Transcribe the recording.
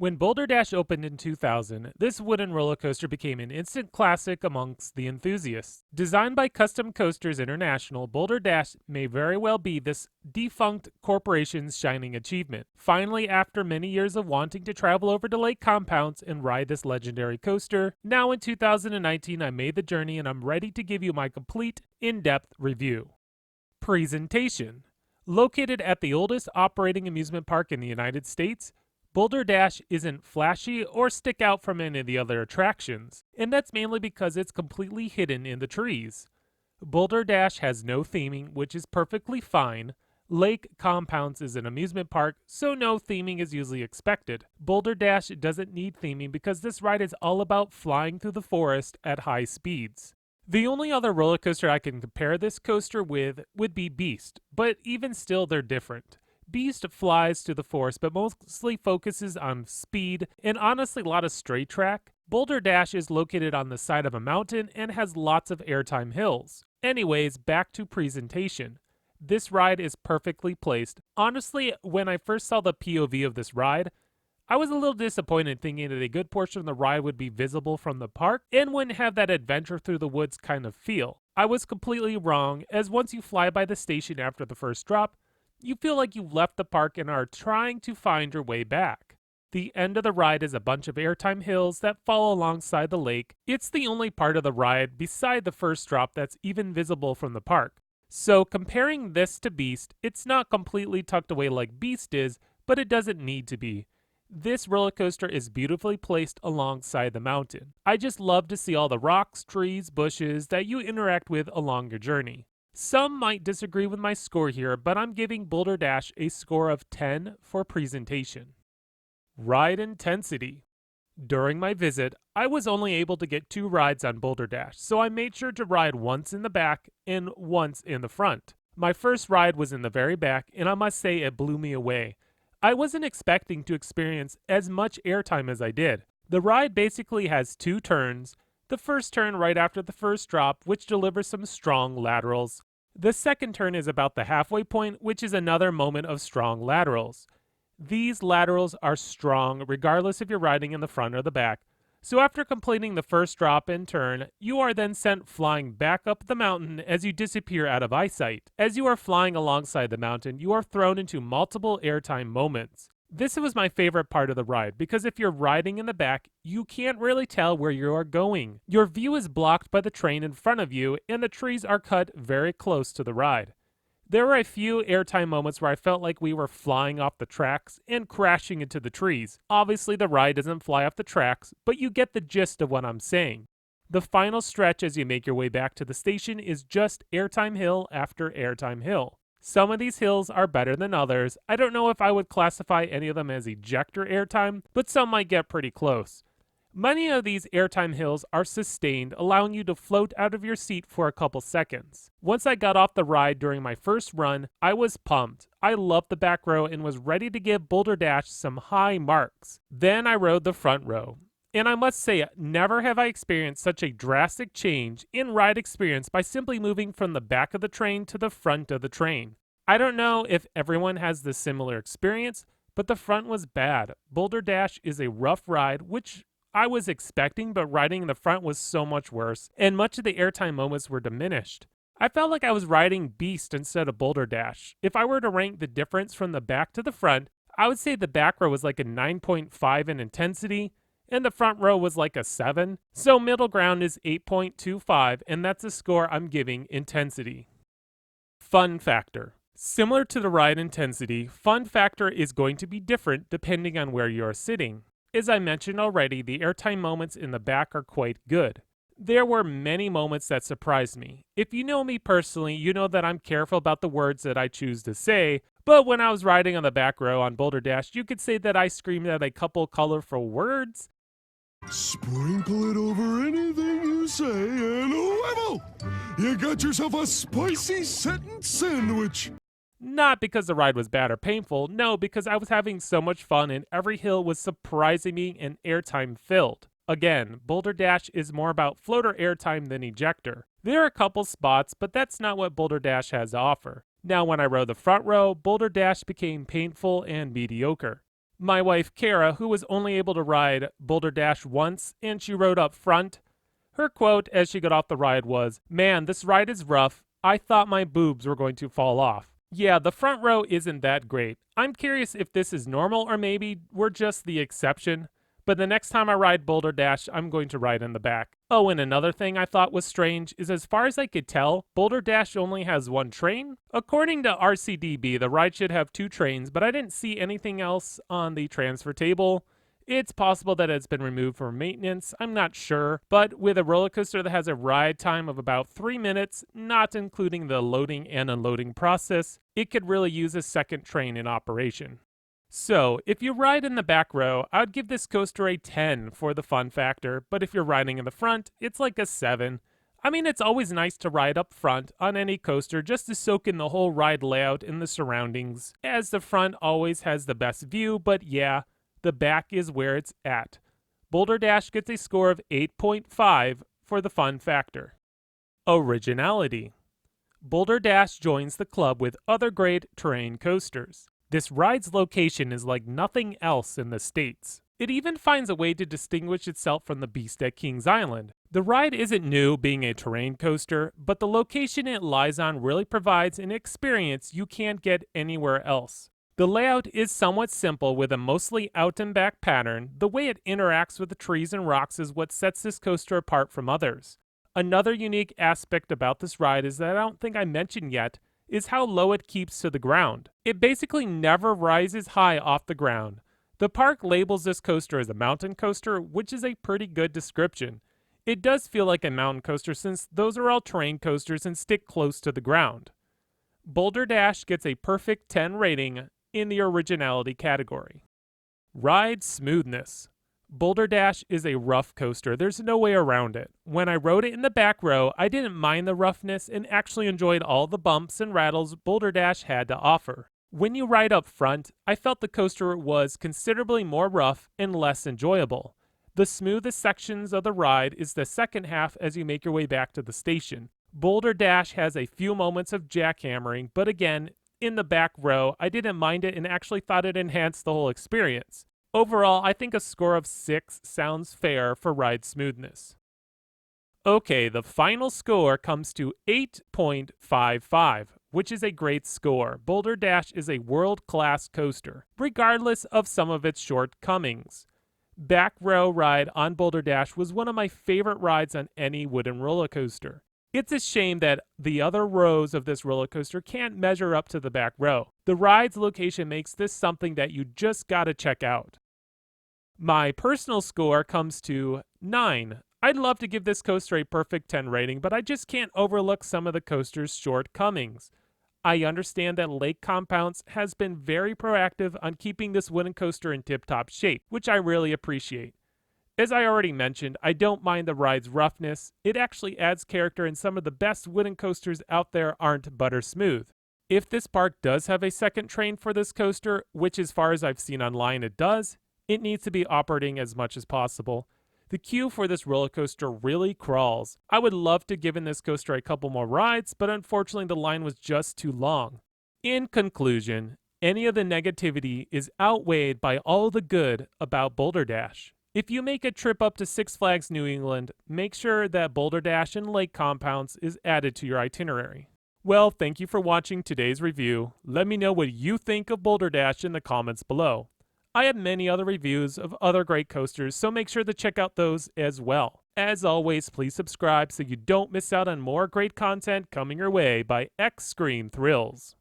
When Boulder Dash opened in 2000, this wooden roller coaster became an instant classic amongst the enthusiasts. Designed by Custom Coasters International, Boulder Dash may very well be this defunct corporation's shining achievement. Finally, after many years of wanting to travel over to Lake Compounce and ride this legendary coaster, now in 2019 I made the journey and I'm ready to give you my complete, in-depth review. Presentation. Located at the oldest operating amusement park in the United States, Boulder Dash isn't flashy or stick out from any of the other attractions, and that's mainly because it's completely hidden in the trees. Boulder Dash has no theming, which is perfectly fine. Lake Compounce is an amusement park, so no theming is usually expected. Boulder Dash doesn't need theming because this ride is all about flying through the forest at high speeds. The only other roller coaster I can compare this coaster with would be Beast, but even still they're different. Beast flies through the forest but mostly focuses on speed and honestly a lot of straight track. Boulder Dash is located on the side of a mountain and has lots of airtime hills. Anyways, back to presentation. This ride is perfectly placed. Honestly, when I first saw the POV of this ride, I was a little disappointed thinking that a good portion of the ride would be visible from the park and wouldn't have that adventure through the woods kind of feel. I was completely wrong, as once you fly by the station after the first drop, you feel like you've left the park and are trying to find your way back. The end of the ride is a bunch of airtime hills that fall alongside the lake. It's the only part of the ride beside the first drop that's even visible from the park. So comparing this to Beast, it's not completely tucked away like Beast is, but it doesn't need to be. This roller coaster is beautifully placed alongside the mountain. I just love to see all the rocks, trees, bushes that you interact with along your journey. Some might disagree with my score here, but I'm giving Boulder Dash a score of 10 for presentation. Ride intensity. During my visit, I was only able to get 2 rides on Boulder Dash, so I made sure to ride once in the back and once in the front. My first ride was in the very back, and I must say it blew me away. I wasn't expecting to experience as much airtime as I did. The ride basically has 2 turns. The first turn right after the first drop, which delivers some strong laterals. The second turn is about the halfway point, which is another moment of strong laterals. These laterals are strong regardless if you're riding in the front or the back. So after completing the first drop and turn, you are then sent flying back up the mountain as you disappear out of eyesight. As you are flying alongside the mountain, you are thrown into multiple airtime moments. This was my favorite part of the ride because if you're riding in the back, you can't really tell where you are going. Your view is blocked by the train in front of you and the trees are cut very close to the ride. There were a few airtime moments where I felt like we were flying off the tracks and crashing into the trees. Obviously the ride doesn't fly off the tracks, but you get the gist of what I'm saying. The final stretch as you make your way back to the station is just airtime hill after airtime hill. Some of these hills are better than others. I don't know if I would classify any of them as ejector airtime, but some might get pretty close. Many of these airtime hills are sustained, allowing you to float out of your seat for a couple seconds. Once I got off the ride during my first run, I was pumped. I loved the back row and was ready to give Boulder Dash some high marks. Then I rode the front row. And I must say, never have I experienced such a drastic change in ride experience by simply moving from the back of the train to the front of the train. I don't know if everyone has this similar experience, but the front was bad. Boulder Dash is a rough ride, which I was expecting, but riding in the front was so much worse, and much of the airtime moments were diminished. I felt like I was riding Beast instead of Boulder Dash. If I were to rank the difference from the back to the front, I would say the back row was like a 9.5 in intensity, and the front row was like a 7. So middle ground is 8.25, and that's the score I'm giving intensity. Fun factor. Similar to the ride intensity, fun factor is going to be different depending on where you are sitting. As I mentioned already, the airtime moments in the back are quite good. There were many moments that surprised me. If you know me personally, you know that I'm careful about the words that I choose to say, but when I was riding on the back row on Boulder Dash, you could say that I screamed out a couple colorful words. Sprinkle it over anything you say and level! You got yourself a spicy sentence sandwich! Not because the ride was bad or painful, no, because I was having so much fun and every hill was surprisingly and airtime filled. Again, Boulder Dash is more about floater airtime than ejector. There are a couple spots, but that's not what Boulder Dash has to offer. Now when I rode the front row, Boulder Dash became painful and mediocre. My wife Kara, who was only able to ride Boulder Dash once and she rode up front, her quote as she got off the ride was, "Man, this ride is rough. I thought my boobs were going to fall off." Yeah, the front row isn't that great. I'm curious if this is normal or maybe we're just the exception. But the next time I ride Boulder Dash, I'm going to ride in the back. Oh, and another thing I thought was strange is as far as I could tell, Boulder Dash only has one train. According to RCDB, the ride should have 2 trains, but I didn't see anything else on the transfer table. It's possible that it's been removed for maintenance, I'm not sure, but with a roller coaster that has a ride time of about 3 minutes, not including the loading and unloading process, it could really use a second train in operation. So, if you ride in the back row, I'd give this coaster a 10 for the fun factor, but if you're riding in the front, it's like a 7. I mean, it's always nice to ride up front on any coaster just to soak in the whole ride layout and the surroundings, as the front always has the best view, but yeah, the back is where it's at. Boulder Dash gets a score of 8.5 for the fun factor. Originality. Boulder Dash joins the club with other great terrain coasters. This ride's location is like nothing else in the States. It even finds a way to distinguish itself from the Beast at Kings Island. The ride isn't new being a terrain coaster, but the location it lies on really provides an experience you can't get anywhere else. The layout is somewhat simple with a mostly out and back pattern. The way it interacts with the trees and rocks is what sets this coaster apart from others. Another unique aspect about this ride is that I don't think I mentioned yet, is how low it keeps to the ground. It basically never rises high off the ground. The park labels this coaster as a mountain coaster, which is a pretty good description. It does feel like a mountain coaster since those are all terrain coasters and stick close to the ground. Boulder Dash gets a perfect 10 rating in the originality category. Ride Smoothness. Boulder Dash is a rough coaster, there's no way around it. When I rode it in the back row, I didn't mind the roughness and actually enjoyed all the bumps and rattles Boulder Dash had to offer. When you ride up front, I felt the coaster was considerably more rough and less enjoyable. The smoothest sections of the ride is the second half as you make your way back to the station. Boulder Dash has a few moments of jackhammering, but again, in the back row, I didn't mind it and actually thought it enhanced the whole experience. Overall, I think a score of 6 sounds fair for ride smoothness. Okay, the final score comes to 8.55, which is a great score. Boulder Dash is a world-class coaster, regardless of some of its shortcomings. Back row ride on Boulder Dash was one of my favorite rides on any wooden roller coaster. It's a shame that the other rows of this roller coaster can't measure up to the back row. The ride's location makes this something that you just gotta check out. My personal score comes to 9. I'd love to give this coaster a perfect 10 rating, but I just can't overlook some of the coaster's shortcomings. I understand that Lake Compounce has been very proactive on keeping this wooden coaster in tip-top shape, which I really appreciate. As I already mentioned, I don't mind the ride's roughness. It actually adds character and some of the best wooden coasters out there aren't butter smooth. If this park does have a second train for this coaster, which as far as I've seen online it does, it needs to be operating as much as possible. The queue for this roller coaster really crawls. I would love to give in this coaster a couple more rides, but unfortunately the line was just too long. In conclusion, any of the negativity is outweighed by all the good about Boulder Dash. If you make a trip up to Six Flags New England, make sure that Boulder Dash and Lake Compounce is added to your itinerary. Well, thank you for watching today's review. Let me know what you think of Boulder Dash in the comments below. I have many other reviews of other great coasters, so make sure to check out those as well. As always, please subscribe so you don't miss out on more great content coming your way by X Scream Thrills.